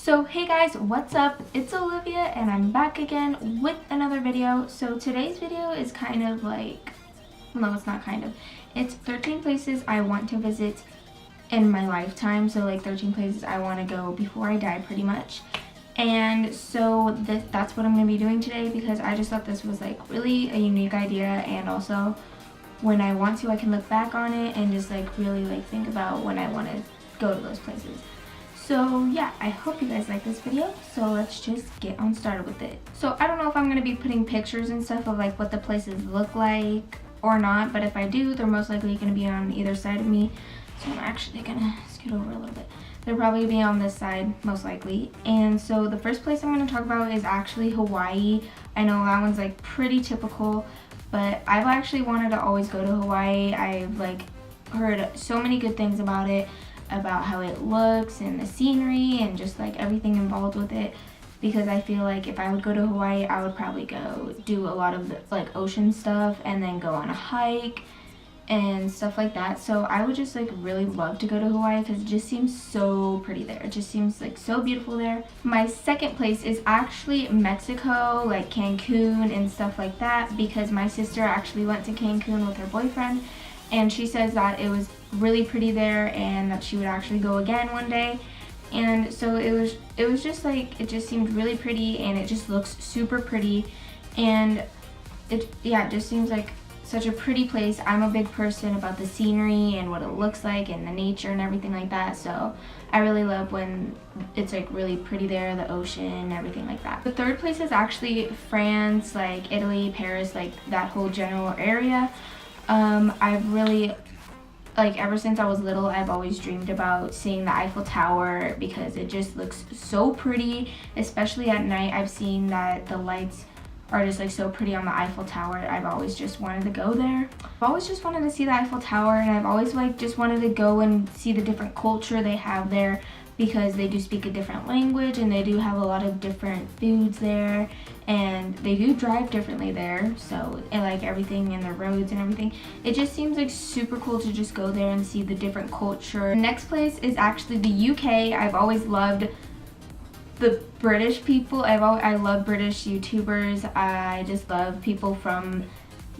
So hey guys, what's up? It's Olivia and I'm back again with another video. So today's video is kind of like, no, it's not kind of. It's 13 places I want to visit in my lifetime. So like 13 places I want to go before I die pretty much. And so that's what I'm going to be doing today because I just thought this was like really a unique idea, and also when I want to I can look back on it and just like really like think about when I want to go to those places. So yeah, I hope you guys like this video, so let's just get on started with it. So I don't know if I'm going to be putting pictures and stuff of like what the places look like or not, but if I do, they're most likely going to be on either side of me. So I'm actually going to scoot over a little bit. They'll probably be on this side, most likely. And so the first place I'm going to talk about is actually Hawaii. I know that one's like pretty typical, but I've actually wanted to always go to Hawaii. I've like heard so many good things about it, about how it looks and the scenery and just like everything involved with it, because I feel like if I would go to Hawaii, I would probably go do a lot of the, like ocean stuff and then go on a hike and stuff like that. So I would just like really love to go to Hawaii because it just seems so pretty there. It just seems like so beautiful there. My second place is actually Mexico, like Cancun and stuff like that, because my sister actually went to Cancun with her boyfriend and she says that it was really pretty there and that she would actually go again one day. And so it was just like, it just seemed really pretty and it just looks super pretty, and it just seems like such a pretty place. I'm a big person about the scenery and what it looks like and the nature and everything like that, so I really love when it's like really pretty there, the ocean, everything like that. The third place is actually France, like Italy, Paris, like that whole general area. I've really, like ever since I was little, I've always dreamed about seeing the Eiffel Tower because it just looks so pretty, especially at night. I've seen that the lights are just like so pretty on the Eiffel Tower. I've always just wanted to go there. I've always just wanted to see the Eiffel Tower, and I've always like just wanted to go and see the different culture they have there, because they do speak a different language and they do have a lot of different foods there, and they do drive differently there, so and like everything in the roads and everything, it just seems like super cool to just go there and see the different culture. The next place is actually the UK. I've always loved the British people. I love British YouTubers. I just love people from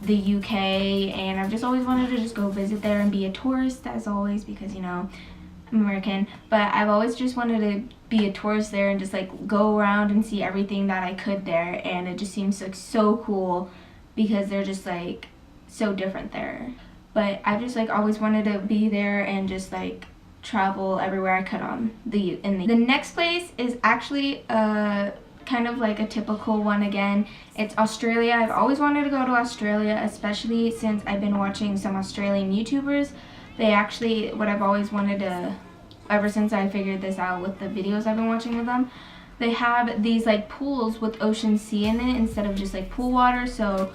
the UK, and I've just always wanted to just go visit there and be a tourist as always, because you know I'm American, but I've always just wanted to be a tourist there and just like go around and see everything that I could there, and it just seems like so cool because they're just like so different there. But I've just like always wanted to be there and just like travel everywhere I could on the next place is actually kind of like a typical one again. It's Australia. I've always wanted to go to Australia, especially since I've been watching some Australian YouTubers. They actually, what I've always wanted to, ever since I figured this out with the videos I've been watching with them, they have these like pools with ocean sea in it instead of just like pool water. So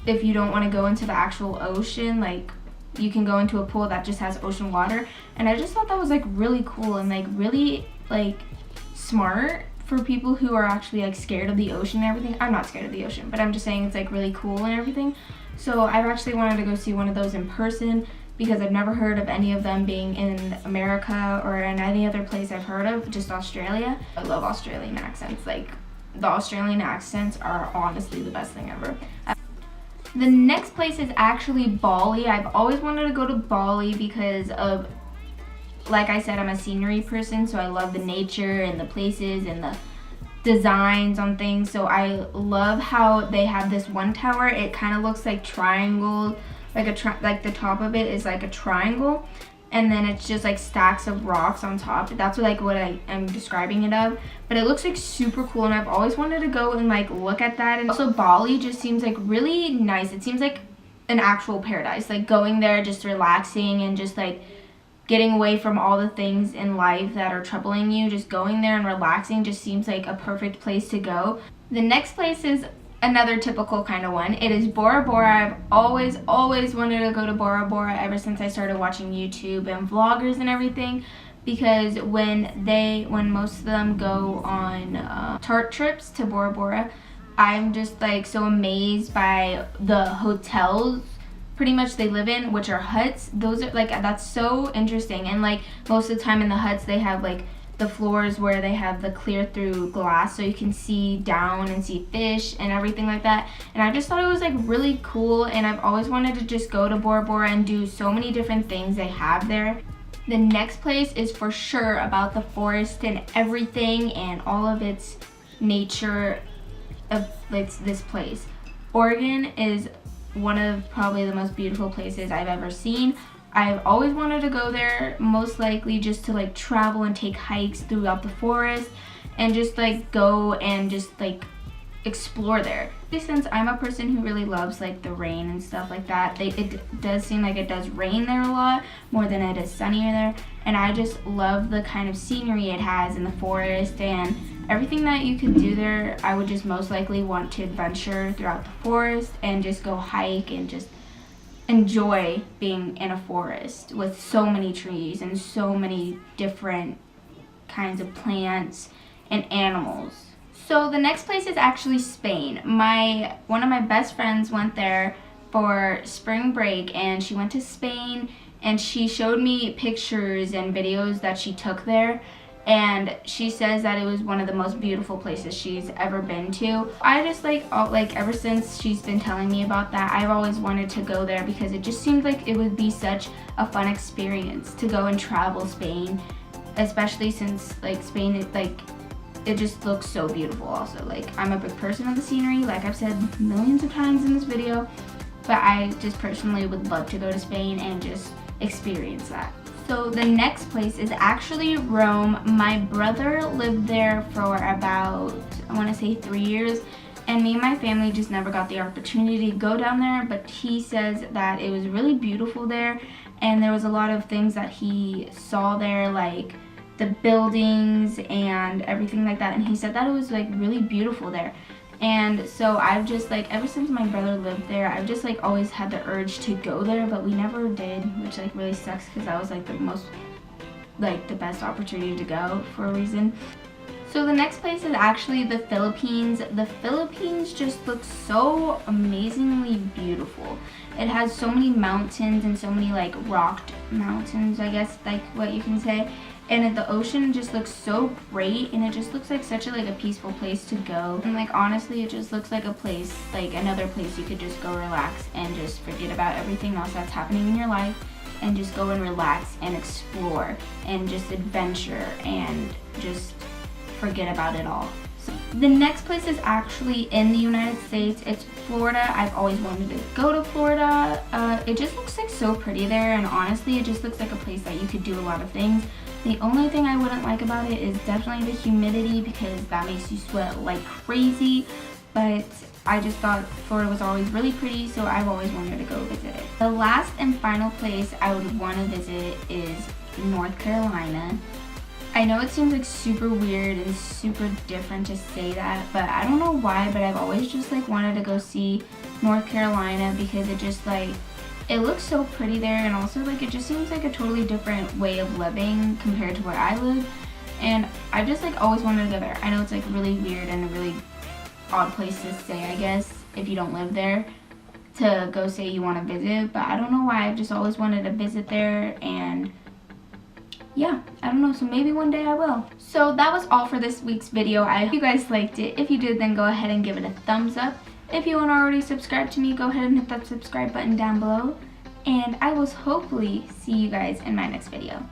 if you don't want to go into the actual ocean, like you can go into a pool that just has ocean water. And I just thought that was like really cool and like really like smart for people who are actually like scared of the ocean and everything. I'm not scared of the ocean, but I'm just saying it's like really cool and everything. So I've actually wanted to go see one of those in person, because I've never heard of any of them being in America or in any other place I've heard of, just Australia. I love Australian accents. Like the Australian accents are honestly the best thing ever. The next place is actually Bali. I've always wanted to go to Bali because of, like I said, I'm a scenery person, so I love the nature and the places and the designs on things. So I love how they have this one tower. It kind of looks like triangle, like the top of it is like a triangle, and then it's just like stacks of rocks on top. That's what I am describing it of, but it looks like super cool, and I've always wanted to go and like look at that. And also Bali just seems like really nice. It seems like an actual paradise, like going there just relaxing and just like getting away from all the things in life that are troubling you. Just going there and relaxing just seems like a perfect place to go. The next place is another typical kind of one. It is Bora Bora. I've always wanted to go to Bora Bora ever since I started watching YouTube and vloggers and everything, because when most of them go on chart trips to Bora Bora, I'm just like so amazed by the hotels pretty much they live in, which are huts. Those are like, that's so interesting. And like most of the time in the huts they have like the floors where they have the clear through glass so you can see down and see fish and everything like that. And I just thought it was like really cool, and I've always wanted to just go to Bora Bora and do so many different things they have there. The next place is for sure about the forest and everything and all of its nature of this place. Oregon is one of probably the most beautiful places I've ever seen. I've always wanted to go there, most likely just to like travel and take hikes throughout the forest and just like go and just like explore there. Since I'm a person who really loves like the rain and stuff like that, it does seem like it does rain there a lot more than it is sunnier there, and I just love the kind of scenery it has in the forest and everything that you can do there. I would just most likely want to adventure throughout the forest and just go hike and just enjoy being in a forest with so many trees and so many different kinds of plants and animals. So the next place is actually Spain. One of my best friends went there for spring break, and she went to Spain and she showed me pictures and videos that she took there, and she says that it was one of the most beautiful places she's ever been to. I just like ever since she's been telling me about that, I've always wanted to go there because it just seemed like it would be such a fun experience to go and travel Spain, especially since like Spain is like, it just looks so beautiful. Also, like, I'm a big person of the scenery, like I've said millions of times in this video, but I just personally would love to go to Spain and just experience that. So the next place is actually Rome. My brother lived there for about, I want to say 3 years, and me and my family just never got the opportunity to go down there, but he says that it was really beautiful there, and there was a lot of things that he saw there, like the buildings and everything like that, and he said that it was like really beautiful there. And so I've just like, ever since my brother lived there, I've just like always had the urge to go there, but we never did, which like really sucks because that was like the best opportunity to go for a reason. So the next place is actually the Philippines. The Philippines just looks so amazingly beautiful. It has so many mountains and so many like rocked mountains, I guess, like what you can say. And the ocean just looks so great, and it just looks like such a peaceful place to go. And like honestly, it just looks like a place, like another place you could just go relax and just forget about everything else that's happening in your life and just go and relax and explore and just adventure and just forget about it all. So the next place is actually in the United States. It's Florida. I've always wanted to go to Florida. It just looks like so pretty there, and honestly it just looks like a place that you could do a lot of things. The only thing I wouldn't like about it is definitely the humidity, because that makes you sweat like crazy, but I just thought Florida was always really pretty, so I've always wanted to go visit it. The last and final place I would want to visit is North Carolina. I know it seems like super weird and super different to say that, but I don't know why, but I've always just like wanted to go see North Carolina because it just like, it looks so pretty there, and also like it just seems like a totally different way of living compared to where I live, and I just like always wanted to go there. I know it's like really weird and a really odd place to say, I guess, if you don't live there, to go say you want to visit, but I don't know why, I've just always wanted to visit there, and yeah, I don't know, so maybe one day I will. So that was all for this week's video. I hope you guys liked it. If you did, then go ahead and give it a thumbs up. If you aren't already subscribed to me, go ahead and hit that subscribe button down below, and I will hopefully see you guys in my next video.